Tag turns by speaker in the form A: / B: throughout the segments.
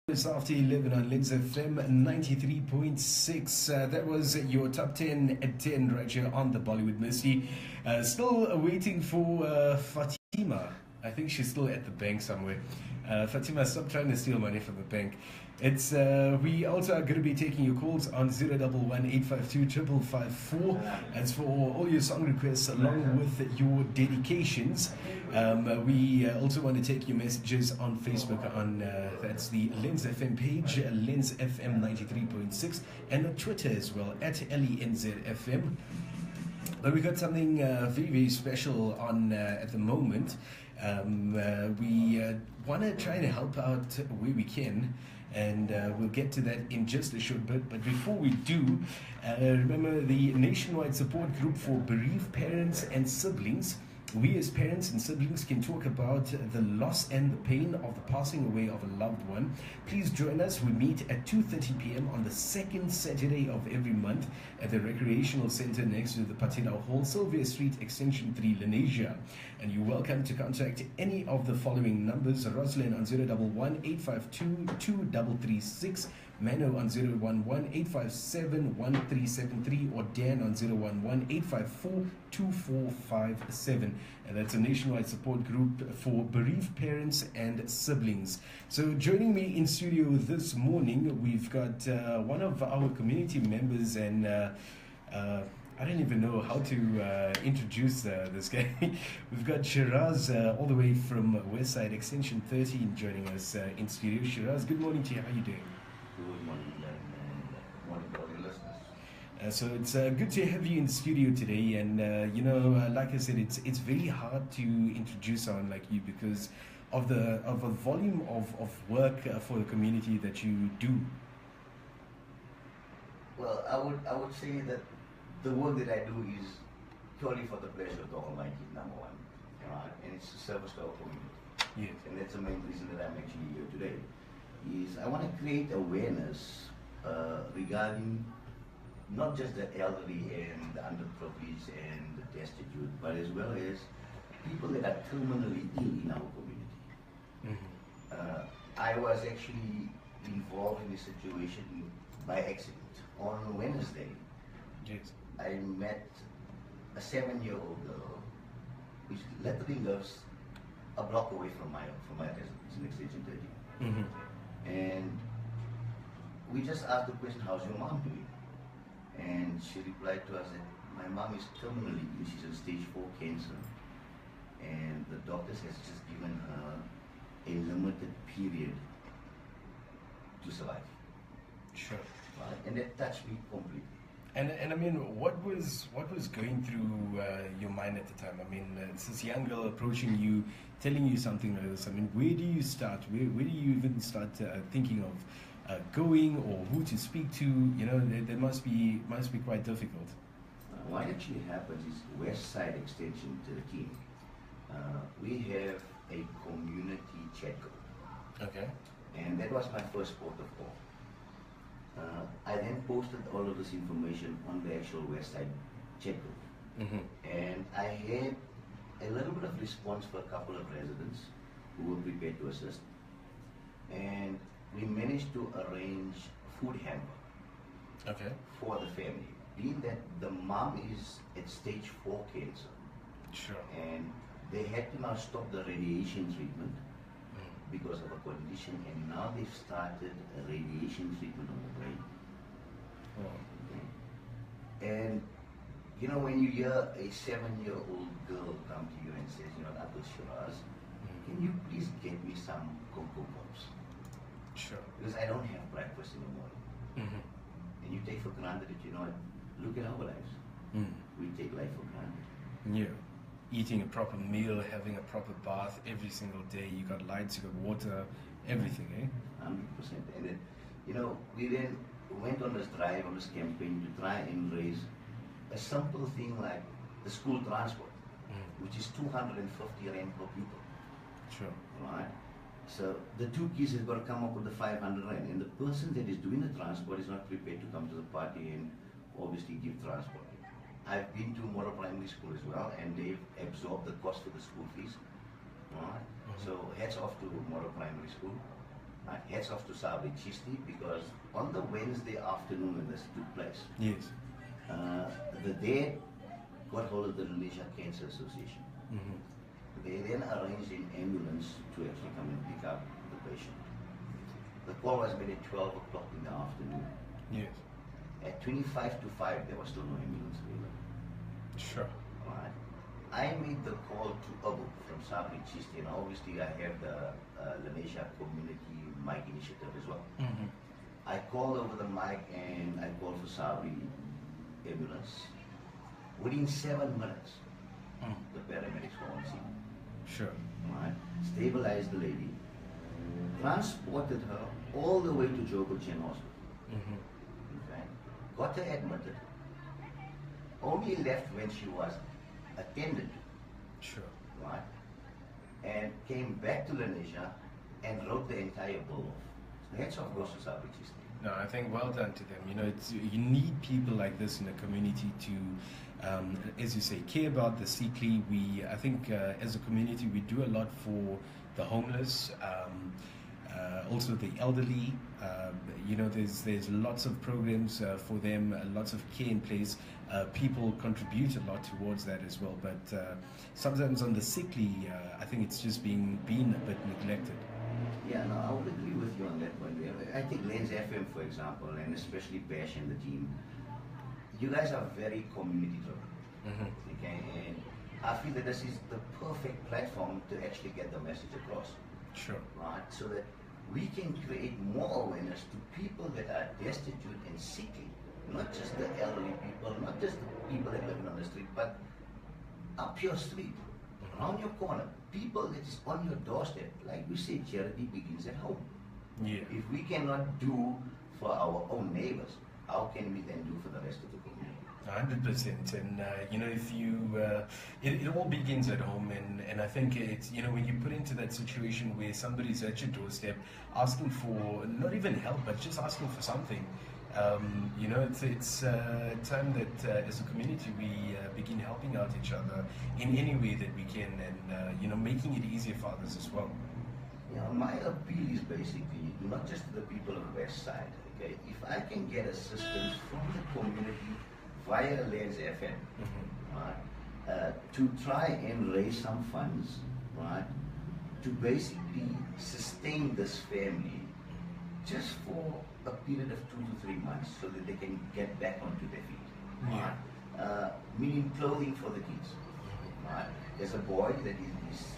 A: It's after 11 on Linz FM 93.6. That was your top 10 at 10 right here on the Bollywood Mystery. Still waiting for Fatima. I think she's still at the bank somewhere. Fatima, stop trying to steal money from the bank. It's we also are going to be taking your calls on 011-852-5554. As for all your song requests along with your dedications. We also want to take your messages on Facebook on that's the Linz FM page, Linz FM 93.6, and on Twitter as well at LENZFM. But we got something very, very special on at the moment. We want to try to help out where we can, and we'll get to that in just a short bit. But before we do, remember the nationwide support group for bereaved parents and siblings. We as parents and siblings can talk about the loss and the pain of the passing away of a loved one. Please join us. We meet at 2:30 p.m. on the second Saturday of every month at the Recreational Center next to the Patina Hall, Sylvia Street, Extension 3, Lenasia. And you're welcome to contact any of the following numbers. Rosalind on 011-852-2336, Mano on 011-857-1373, or Dan on 011-854-2457. And that's a nationwide support group for bereaved parents and siblings. So joining me in studio this morning, we've got one of our community members, and I don't even know how to introduce this guy. We've got Sheraaz all the way from Westside Extension 13 joining us in studio. Sheraaz, good morning to you. How are you doing?
B: Good morning, and morning to all your listeners.
A: So it's good to have you in the studio today, and like I said, it's very hard to introduce someone like you because of the volume of work for the community that you do.
B: Well, I would say that the work that I do is purely for the pleasure of the Almighty, number one, right? And it's a service to our community.
A: Yes.
B: And that's the main reason that I'm actually here today. Is I want to create awareness regarding not just the elderly and the underprivileged and the destitute, but as well as people that are terminally ill in our community. Mm-hmm. I was actually involved in this situation by accident. On Wednesday,
A: yes,
B: I met a 7-year-old girl which literally lives a block away from my residence in Extension 30. Mm-hmm. And we just asked the question, how's your mom doing? And she replied to us that my mom is terminally ill. She's in stage 4 cancer. And the doctors has just given her a limited period to survive.
A: Sure.
B: Right? And that touched me completely.
A: And I mean, what was going through your mind at the time? I mean, it's this young girl approaching you, telling you something like this. I mean, where do you start? Where do you even start thinking of going, or who to speak to? You know, that must be quite difficult.
B: What actually happens is Westside Extension 13. We have a community chat group.
A: Okay.
B: And that was my first port of call. I then posted all of this information on the actual Westside chat group. Mm-hmm. And I had a little bit of response for a couple of residents who were prepared to assist. And we managed to arrange food hamper, okay, for the family. Being that the mom is at stage 4 cancer.
A: Sure. And
B: they had to now stop the radiation treatment because of a condition, and now they've started a radiation treatment on the brain. Oh. Okay. And you know, when you hear a 7-year-old girl come to you and says, you know, Uncle Sheraaz, can you please get me some Cocoa Pops?
A: Sure.
B: Because I don't have breakfast in the morning. Mm-hmm. And you take for granted that, you know, look at our lives. Mm. We take life for granted.
A: Yeah. Eating a proper meal, having a proper bath every single day. You got lights, you got water, everything, eh?
B: 100%. And then, you know, we then went on this drive, on this campaign to try and raise a simple thing like the school transport, which is 250 rand per pupil. Sure. Right? So the 2 kids have got to come up with the 500 rand, and the person that is doing the transport is not prepared to come to the party and obviously give transport. I've been to Moro Primary School as well, and they've absorbed the cost of the school fees. Right? Mm-hmm. So hats off to Moro Primary School. Hats off to Sabri Chisti, because on the Wednesday afternoon when this took place,
A: Yes.
B: the dad got hold of the Malaysia Cancer Association. They then arranged an ambulance to actually come and pick up the patient. The call was made at 12 o'clock in the afternoon.
A: Yes.
B: At 25 to 5, there was still no ambulance available.
A: Sure.
B: Right. I made the call to Abu from Sabri Chisti, and obviously I have the Lanesha Community Mic Initiative as well. I called over the mic and I called for Sabri ambulance. Within 7 minutes, the paramedics were on scene.
A: Sure.
B: Right. Stabilized the lady, transported her all the way to Jogo Chen Hospital. Okay. Got her admitted. Only left when she was attended to.
A: Sure.
B: Right? And came back to Lanesha and wrote the entire bill off. Hats off goes to Sabri Chisti.
A: No, I think well done to them. You know, you need people like this in the community to, as you say, care about the sickly. I think as a community, we do a lot for the homeless, also the elderly. You know, there's lots of programs for them, lots of care in place. People contribute a lot towards that as well. But sometimes on the sickly, I think it's just being a bit neglected.
B: Yeah, no, I would agree with you on that one. I think Lens FM, for example, and especially Bash and the team, you guys are very community driven. Okay, and I feel that this is the perfect platform to actually get the message across.
A: Sure.
B: Right, so that we can create more awareness to people that are destitute and sickly, not just the elderly people, not just the people that live on the street, but up your street, around your corner, people that is on your doorstep. Like we say, charity begins at home.
A: Yeah.
B: If we cannot do for our own neighbors, how can we then do for the rest of the community?
A: 100%. And you know, if you, it all begins at home, and I think it's, you know, when you put into that situation where somebody's at your doorstep asking for not even help, but just asking for something. You know, it's time that as a community we begin helping out each other in any way that we can, and you know, making it easier for others as well.
B: Yeah, my appeal is basically not just to the people of the West Side. Okay, if I can get assistance from the community via Lens FM, right, to try and raise some funds, right, to basically sustain this family just for a period of 2 to 3 months, so that they can get back onto their feet. Right? Meaning clothing for the kids. Right? There's a boy that is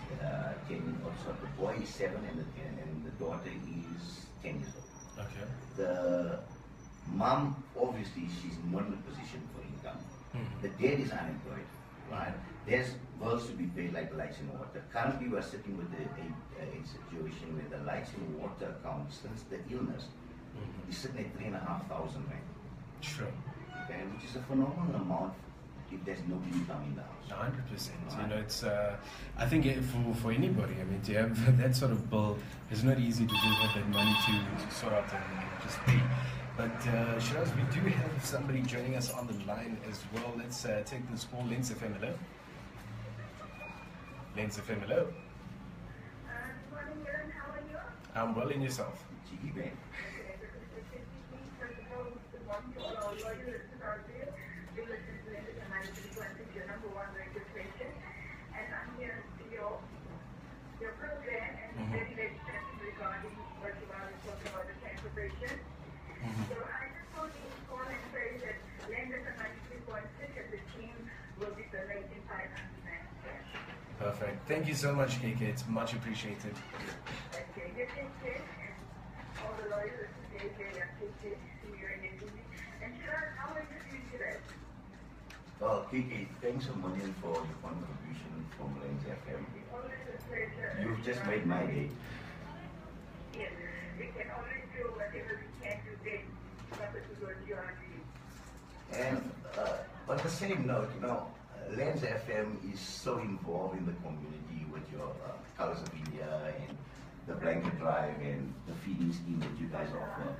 B: 10, also the boy is 7 and the daughter is 10 years old.
A: Okay.
B: The mom, obviously, she's not in a position for income. The dad is unemployed. Right? There's bills to be paid like lights and water. Currently, we're sitting with a situation where the lights and water account, since the illness, is sitting at 3,500 rand.
A: Sure.
B: Okay, which is a phenomenal amount if there's no income in the house.
A: 100%. You know, it's. I think for anybody, I mean, to have that sort of bill, it's not easy to just have that money to sort out and just pay. But Sheraaz, we do have somebody joining us on the line as well. Let's take this call. Lens FM, hello. Lens FM, hello.
C: Good morning, Dylan. How are you?
A: I'm well, in yourself.
B: Cheeky man.
C: First of all, good morning to all our lawyers listeners out there. You listen to this and I'm your number one registration. And I'm here to your program and very, very interested regarding what you are talking about the cancer patient. So I just want to call and say that lenders are 93.6 and the team will be donating 500 cash.
A: Perfect. Thank you so much, KK. It's much appreciated.
C: Okay, you take care and all the lawyers today, they are taking here in the evening. And Sheraaz, how are you doing today?
B: Well, Kiki, thanks a million for your contribution from Lens FM.
C: Always a pleasure.
B: You've just made my day.
C: Yes, we can always do whatever we can to get something to go to your dream.
B: And on the same note, you know, Lens FM is so involved in the community with your Colors of India and the blanket drive and the feeding scheme that you guys offer.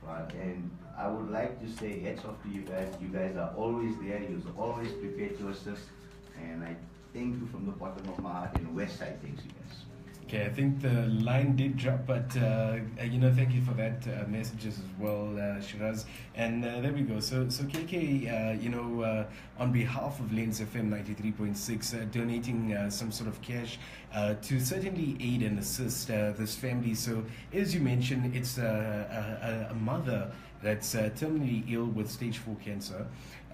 B: Right? And I would like to say hats off to you guys. You guys are always there. You're always prepared to assist. And I thank you from the bottom of my heart. And Westside thanks you guys.
A: Okay, I think the line did drop, but thank you for that messages as well, Sheraaz. And there we go. So KK, on behalf of Lens FM 93.6, donating some sort of cash to certainly aid and assist this family. So as you mentioned, it's a mother that's terminally ill with stage 4 cancer.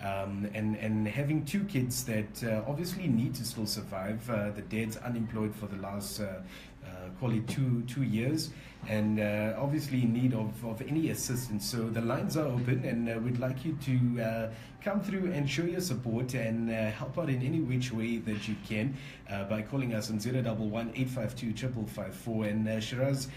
A: And having 2 kids that obviously need to still survive. The dad's unemployed for the last, call it two years, and obviously in need of any assistance. So the lines are open, and we'd like you to come through and show your support and help out in any which way that you can by calling us on 011 852 5554. And Sheraaz,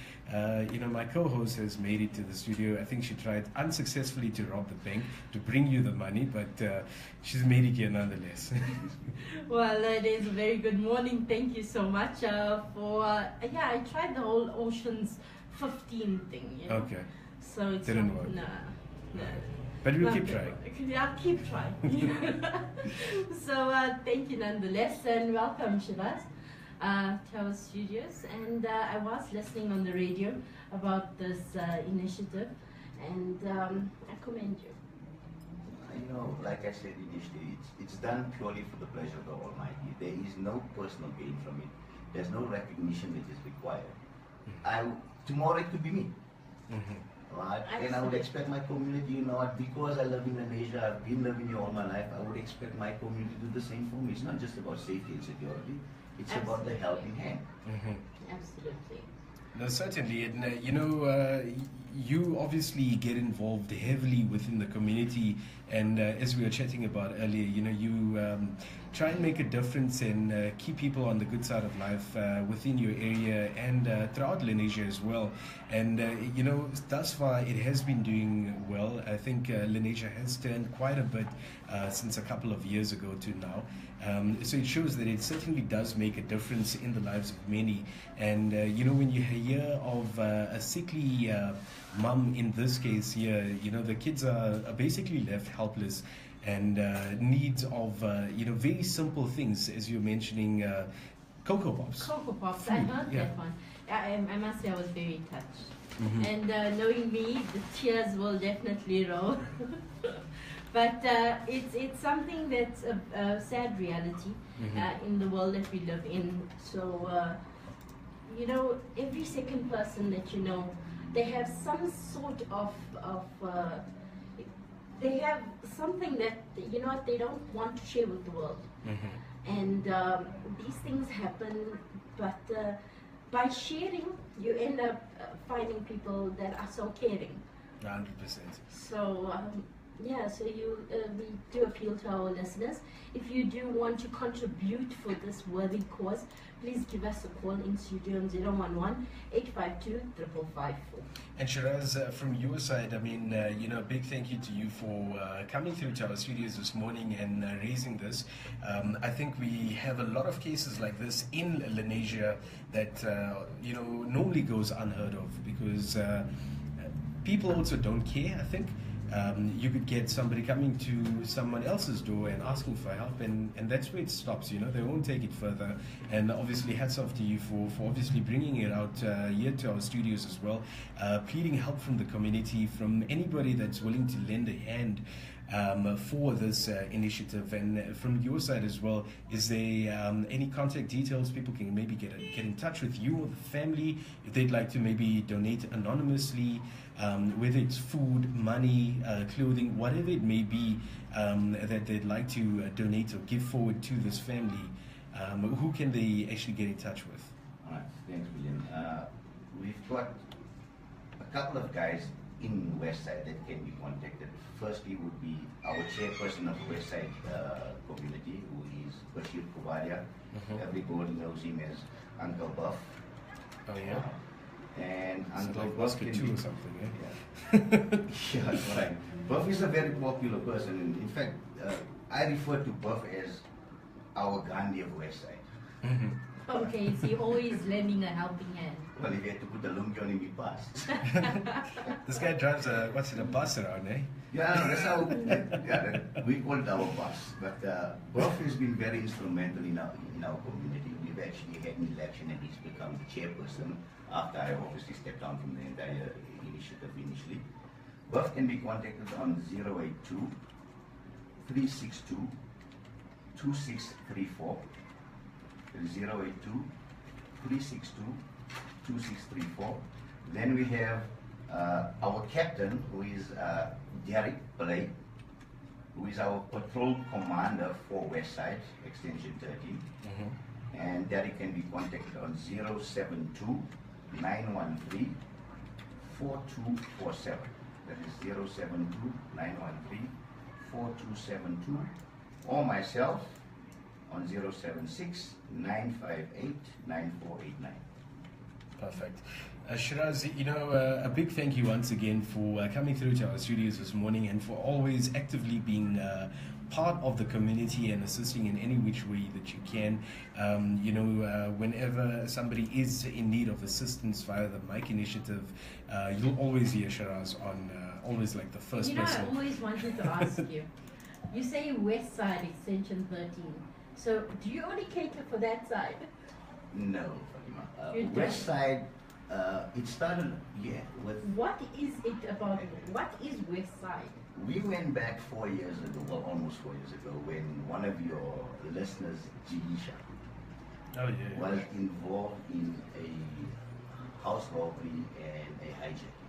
A: my co-host has made it to the studio. I think she tried unsuccessfully to rob the bank to bring you the money, but she's made it here nonetheless.
D: Well, it is a very good morning. Thank you so much I tried the whole Ocean's 15 thing.
A: Okay.
D: So it's
A: didn't work.
D: No.
A: But we'll keep trying.
D: Yeah, I'll keep trying. So thank you nonetheless, and welcome, Sheraaz, to our studios. And I was listening on the radio about this initiative, and I commend you.
B: Like I said initially, it's done purely for the pleasure of the Almighty. There is no personal gain from it. There's no recognition that is required. Tomorrow it could be me. Right? And I would expect my community, because I live in Malaysia, I've been living here all my life, I would expect my community to do the same for me. It's not just about safety and security, it's about the helping hand.
D: Absolutely.
A: No, certainly. And, you obviously get involved heavily within the community. And as we were chatting about earlier, you try and make a difference and keep people on the good side of life within your area and throughout Lenasia as well. And, thus far it has been doing well. I think Lenasia has turned quite a bit since a couple of years ago to now. So it shows that it certainly does make a difference in the lives of many. And, when you hear of a sickly mum in this case here, the kids are basically left helpless and needs of, very simple things, as you're mentioning, Cocoa Pops.
D: Cocoa Pops,
A: Food,
D: I heard that one. I must say I was very touched. And knowing me, the tears will definitely roll. But it's something that's a sad reality in the world that we live in. So, every second person that they have some sort of they have something that, they don't want to share with the world. And these things happen, but by sharing, you end up finding people that are so caring.
A: 100%.
D: So, so we do appeal to our listeners. If you do want to contribute for this worthy cause, please give us a call in studio on 011 852 5554.
A: And Sheraaz, from your side, a big thank you to you for coming through to our studios this morning and raising this. I think we have a lot of cases like this in Lenasia that, normally goes unheard of because people also don't care, I think. You could get somebody coming to someone else's door and asking for help, and that's where it stops. They won't take it further. And obviously hats off to you for obviously bringing it out here to our studios as well, pleading help from the community, from anybody that's willing to lend a hand for this initiative. And from your side as well, is there any contact details people can maybe get in touch with you or the family if they'd like to maybe donate anonymously, whether it's food, money, clothing, whatever it may be that they'd like to donate or give forward to this family? Who can they actually get in touch with?
B: All right, thanks, William. We've got a couple of guys in Westside that can be contacted. Firstly would be our chairperson of the Westside community, who is Bashir Biff. Everybody knows him as Uncle Buff.
A: Oh yeah?
B: And
A: It's
B: Uncle
A: like
B: Buff
A: Basket
B: can
A: 2
B: be,
A: or something,
B: yeah, that's right. Buff is a very popular person. In fact, I refer to Buff as our Gandhi of Westside.
D: Okay, so you're always lending a helping hand.
B: Well, if you had to put a lungi on him, he passed.
A: This guy drives a bus around, eh?
B: Yeah, that's how we call it our bus. But Buff has been very instrumental in our community. We've we've actually had an election and he's become the chairperson after I obviously stepped down from the entire initiative initially. Biff can be contacted on 082 362 2634. 082 362 2634. Then we have our captain, who is Derick Pillay, who is our patrol commander for West Side, extension 13. And Derick can be contacted on 072 913 4247. That is 072 913 4272. Or myself on 076 958 9489.
A: Perfect. Sheraaz, you know, a big thank you once again for coming through to our studios this morning and for always actively being part of the community and assisting in any which way that you can. You know, whenever somebody is in need of assistance via the Mike Initiative, you'll always hear Sheraaz on, always like the first person.
D: I always wanted to ask you. You say West Side Extension 13. So, do you only cater for that side?
B: No, Fatima. West Side, it started, with...
D: What is it about, what is West Side?
B: We went back 4 years ago, well, almost 4 years ago, when one of your listeners, Jigisha, was involved in a house robbery and a hijacking.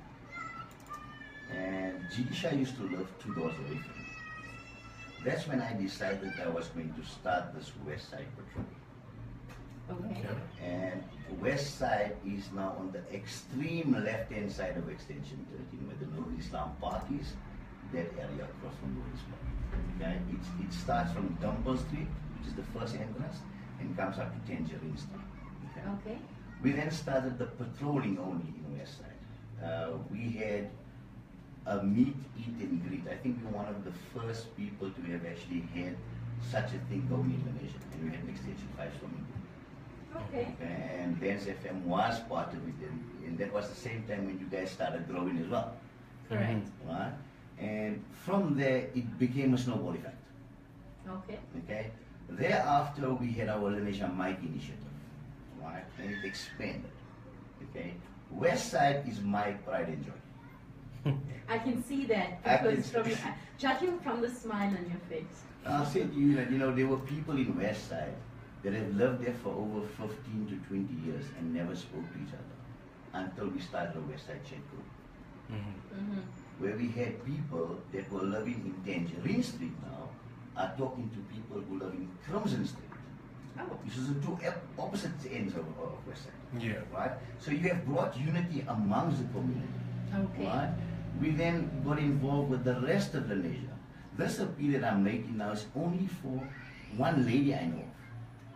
B: And Jigisha used to live 2 doors away from me. That's when I decided I was going to start this West Side patrol.
D: Okay.
B: And West Side is now on the extreme left-hand side of Extension 13, where the Nurul Islam Park is, that area across from Nurul Islam. Okay? It starts from Dumble Street, which is the first entrance, and comes up to Tangerine Street.
D: Okay.
B: We then started the patrolling only in West Side. We had a meet, eat, and greet. I think we were one of the first people to have actually had such a thing going in Malaysia, and we had an Extension 5 swimming pool.
D: Okay.
B: And Dance FM was part of it, and that was the same time when you guys started growing as well.
D: Correct.
B: Right? And from there, it became a snowball effect.
D: Okay.
B: Okay? Thereafter, we had our Leisure Mike Initiative, right? And it expanded. Okay? West Side is my pride and joy.
D: I can see that because from judging from the smile on your face.
B: I'll say to you that, you know, there were people in West Side that have lived there for over 15 to 20 years and never spoke to each other until we started a West Side chat group. Where we had people that were living in Tangerine Street now are talking to people who live in Crimson Street.
D: Oh.
B: Which is the two opposite ends of West Side.
A: Yeah.
B: Right? So you have brought unity amongst the community.
D: Okay.
B: Right? We then got involved with the rest of the leisure. This appeal that I'm making now is only for one lady I know of.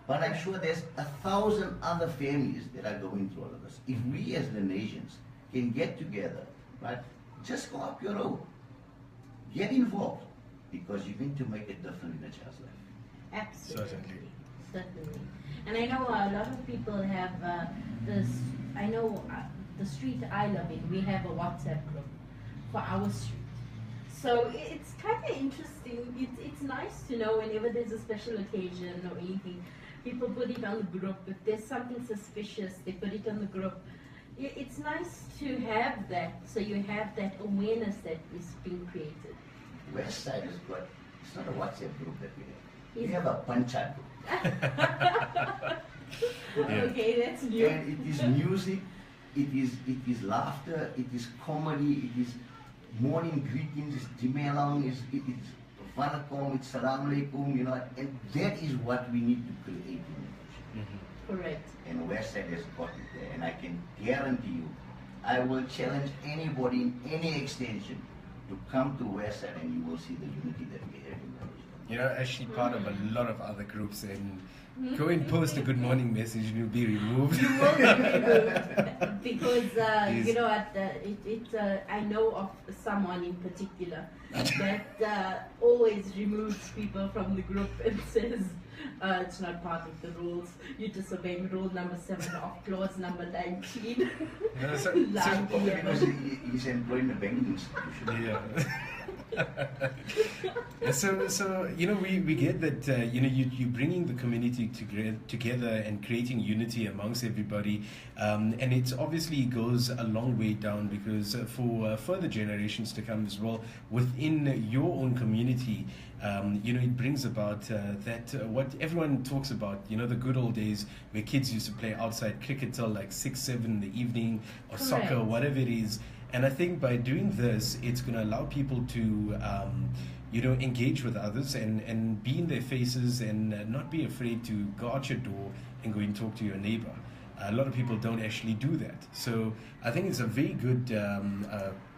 B: But I'm sure there's 1,000 other families that are going through all of this. If we as the nations can get together, right, just go up your road. Get involved, because you're going to make a difference in a child's life.
D: Absolutely. Certainly. And I know a lot of people have this, I know the street I live in, we have a WhatsApp group for our street. So it's kind of interesting. It's nice to know whenever there's a special occasion or anything, people put it on the group. If there's something suspicious, they put it on the group. It's nice to have that, so you have that awareness that is being created.
B: West Side has got, it's not a WhatsApp group that we have. We have a Panchat group.
D: Okay, that's new.
B: And it is music, it is laughter, it is comedy, it is morning greetings, it's Jimelang, it's Vanakom, it's Salam Alaikum, you know, and that is what we need to create in the nation.
D: Correct.
B: And West Side has got it there, and I can guarantee you, I will challenge anybody in any extension to come to West Side, and you will see the unity that we have in the nation.
A: You know, actually part of a lot of other groups, and go and post a good morning message and you'll be removed.
D: You will be removed because you know what? I know of someone in particular that always removes people from the group and says it's not part of the rules. You're disobeying rule number 7 of clause number 19.
A: No, so
B: Because he's employed in a banking institution.
A: yeah. So you know, we get that you know, you're bringing the community together and creating unity amongst everybody, and it obviously goes a long way down, because for further generations to come as well within your own community, you know, it brings about that what everyone talks about, you know, the good old days where kids used to play outside cricket till like 6, 7 in the evening, or
D: Correct.
A: soccer, whatever it is. And I think by doing this, it's going to allow people to, you know, engage with others and be in their faces, and not be afraid to go out your door and go and talk to your neighbor. A lot of people don't actually do that. So I think it's a very good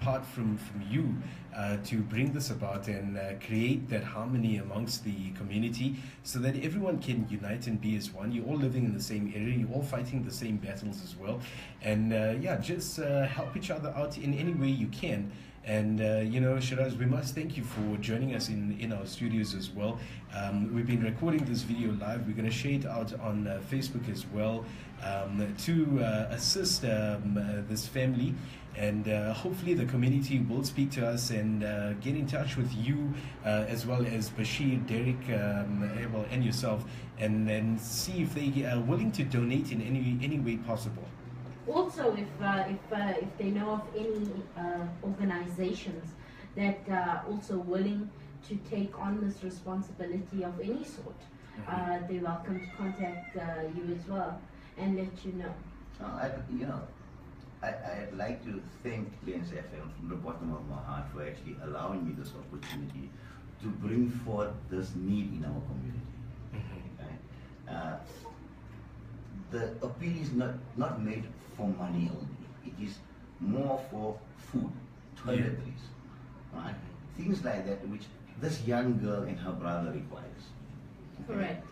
A: part from you to bring this about and create that harmony amongst the community, so that everyone can unite and be as one. You're all living in the same area, you're all fighting the same battles as well. And yeah, just help each other out in any way you can. And you know, Sheraaz, we must thank you for joining us in our studios as well. We've been recording this video live. We're going to share it out on Facebook as well, to assist this family. And hopefully the community will speak to us and get in touch with you, as well as Bashir, Derick, and yourself, and see if they are willing to donate in any way possible.
D: Also, if they know of any organizations that are also willing to take on this responsibility of any sort, they're welcome to contact you as well and let you know.
B: I'd like to thank Lens FM from the bottom of my heart for actually allowing me this opportunity to bring forth this need in our community. Okay? The appeal is not made for money only. It is more for food, toiletries, right? Things like that, which this young girl and her brother requires. Okay?
D: Correct.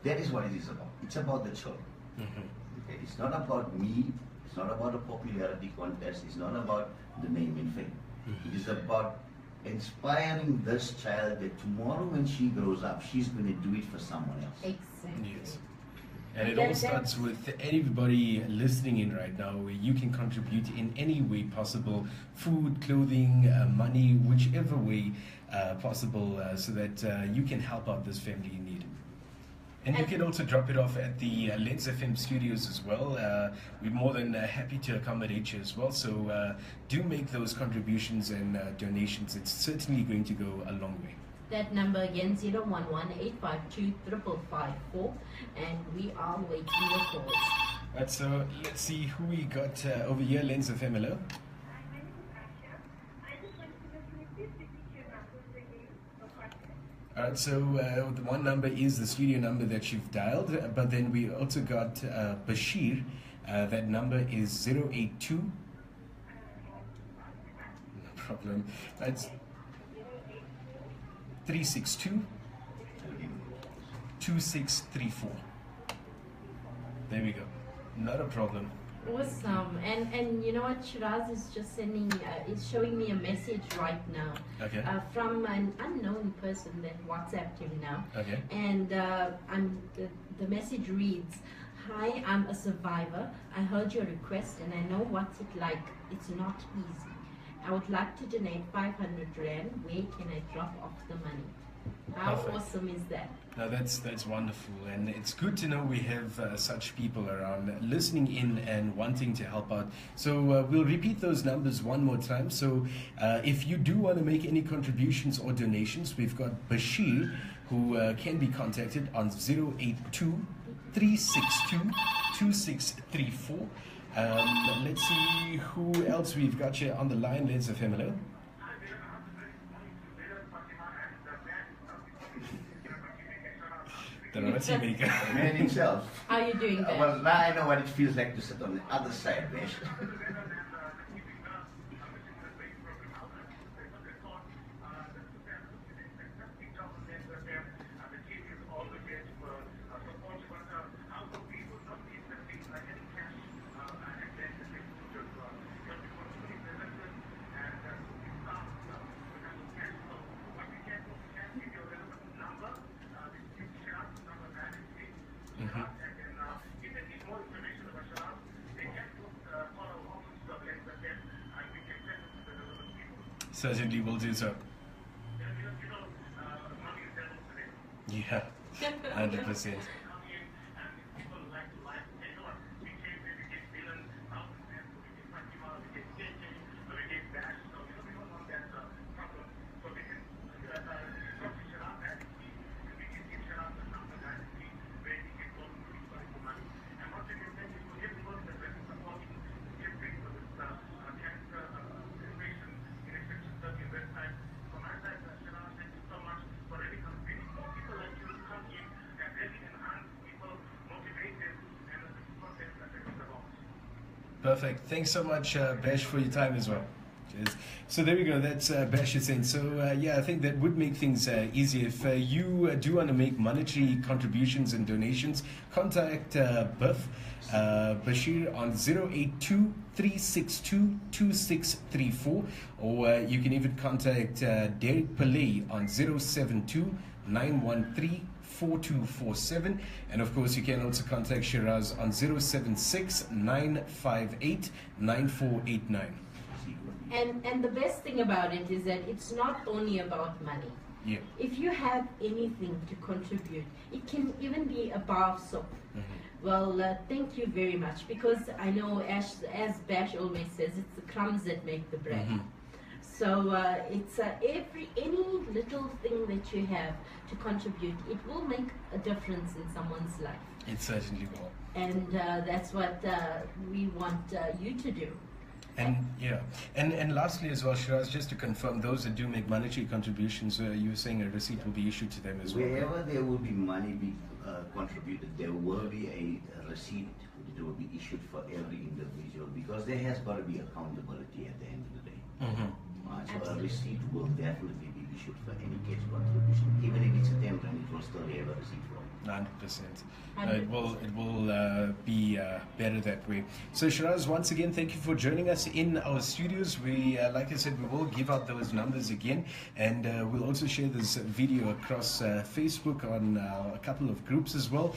B: That is what it is about. It's about the children. Okay? It's not about me. It's not about a popularity contest. It's not about the name and fame. It is about inspiring this child that tomorrow when she grows up, she's going to do it for someone else.
D: Exactly.
A: Yes. And it all starts with everybody listening in right now, where you can contribute in any way possible: food, clothing, money, whichever way possible, so that you can help out this family in need. And you can also drop it off at the Lens FM studios as well. We're more than happy to accommodate you as well. So do make those contributions and donations. It's certainly going to go a long way.
D: That number again, 011-852-5554, and we are waiting your calls.
A: Right, so let's see who we got over here. Lens FM, hello. Alright, so the one number is the studio number that you've dialed, but then we also got Bashir. That number is 082. No problem. That's 362 2634. There we go. Not a problem.
D: Awesome. And you know what, Sheraaz is just sending, is showing me a message right now.
A: Okay.
D: From an unknown person that WhatsApped him now.
A: Okay.
D: And the message reads, "Hi, I'm a survivor. I heard your request and I know what's it like. It's not easy. I would like to donate 500 Rand. Where can I drop off the money?" How
A: Perfect.
D: awesome is that?
A: No, that's wonderful, and it's good to know we have such people around listening in and wanting to help out. So we'll repeat those numbers one more time. So if you do want to make any contributions or donations, we've got Bashir, who can be contacted on 082 362 2634. Let's see who else we've got here on the line. Let's have him. Hello. The Roti Maker.
B: Man himself.
D: How are you doing that?
B: Well, now I know what it feels like to sit on the other side, Besh.
A: Certainly will do so. Yeah, 100%. Perfect. Thanks so much, Bash, for your time as well. Cheers. So there we go. That's Bash is saying. So yeah, I think that would make things easier. If you do want to make monetary contributions and donations, contact Biff, Bashir on 082-362-2634, or you can even contact Derick Pillay on 072-913-4247, and of course you can also contact Sheraaz on 076-958-9489.
D: And the best thing about it is that it's not only about money.
A: Yeah.
D: If you have anything to contribute, it can even be a bar of soap. Well, thank you very much, because I know, as Bash always says, it's the crumbs that make the bread. So it's any little thing that you have to contribute, it will make a difference in someone's life.
A: It certainly will.
D: And that's what we want you to do.
A: And yeah, and lastly as well, Sheraaz, just to confirm, those that do make monetary contributions, you were saying a receipt will be issued to them as well.
B: Wherever there will be money contributed, there will be a receipt that will be issued for every individual, because there has got to be accountability at the end of the day. So a receipt will definitely be issued for any cash contribution, even if it's a 10 rand, it will still have a receipt for.
A: 100%. It will be better that way. So Sheraaz, once again, thank you for joining us in our studios. We, like I said, we will give out those numbers again, and we'll also share this video across Facebook on a couple of groups as well.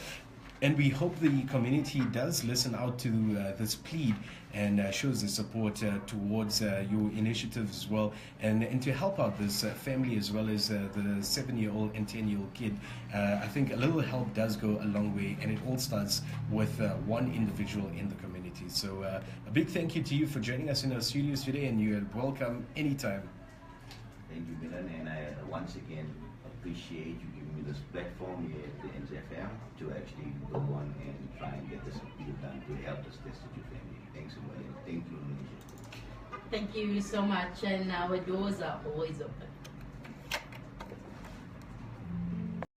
A: And we hope the community does listen out to this plead and shows the support towards your initiative as well, and to help out this family as well as the 7-year-old and 10-year-old kid. I think a little help does go a long way, and it all starts with one individual in the community. So a big thank you to you for joining us in our studios today, and you're welcome anytime.
B: Thank you, Milan, and I once again appreciate you giving me this platform here at the NZFM to actually go on and try and get this appeal done to help this destitute family. Thanks so much. Thank you, Indonesia.
D: Thank you so much, and our doors are always open.